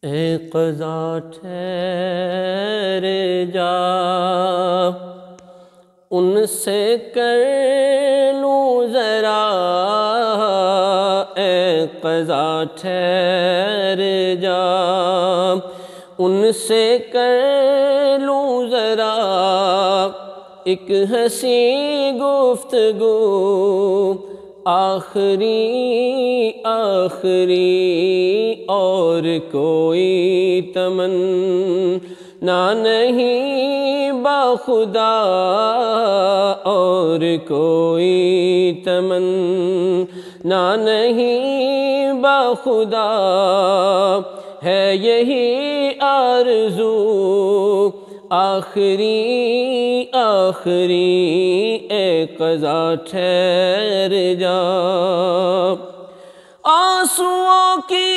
اے قضا ٹھہر جا، ان سے کر لوں ذرا، اے قضا ٹھہر جا، ان سے کر لوں ذرا ایک ہنسی گفتگو، آخری اور کوئی تمنا نہیں باخدا، اور کوئی تمنا نہیں باخدا، ہے یہی آرزو آخری اے قضا ٹھہر جا۔ آنسوؤں کی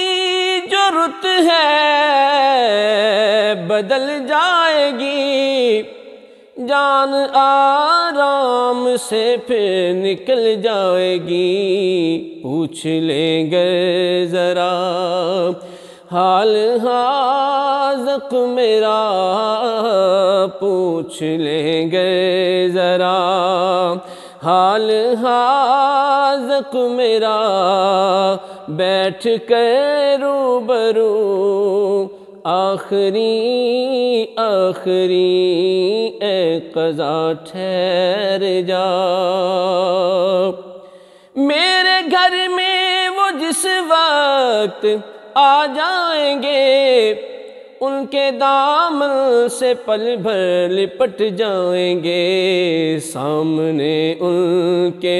جو رت ہے بدل جائے گی، جان آرام سے پھر نکل جائے گی، پوچھ لیں گے ذرا حال حاذق میرا، پوچھ لیں گے ذرا حال حاذق میرا، بیٹھ کر روبرو آخری اے قضا ٹھہر جا۔ میرے گھر میں وہ جس وقت آ جائیں گے، ان کے دامن سے پل بھر لپٹ جائیں گے، سامنے ان کے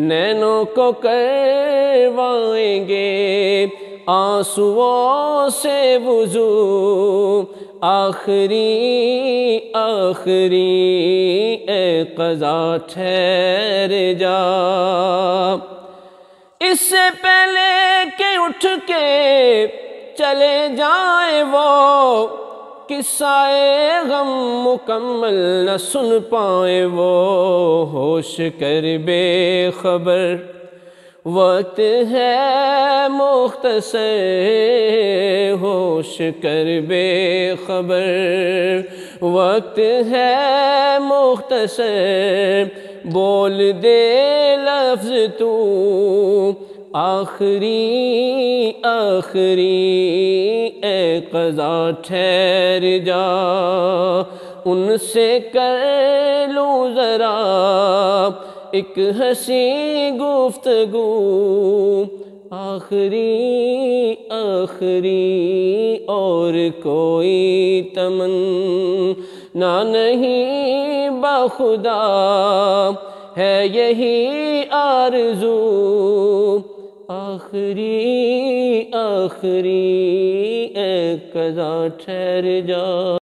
نینوں کو کروائیں گے آنسوؤں سے وضو، آخری اے قضا ٹھہر جا۔ اس سے پہلے کہ اٹھ کے چلے جائیں وہ، قصہ غم مکمل نہ سن پائیں وہ، ہوش کر بے خبر وقت ہے مختصر، ہوش کر بے خبر وقت ہے مختصر، بول دے لفظ تو آخری اے قضا ٹھہر جا، ان سے کر لوں ذرا ایک ہنسی گفتگو، آخری اور کوئی تمنا نہیں باخدا، ہے یہی آرزو آخری اے قضا ٹھہر جا۔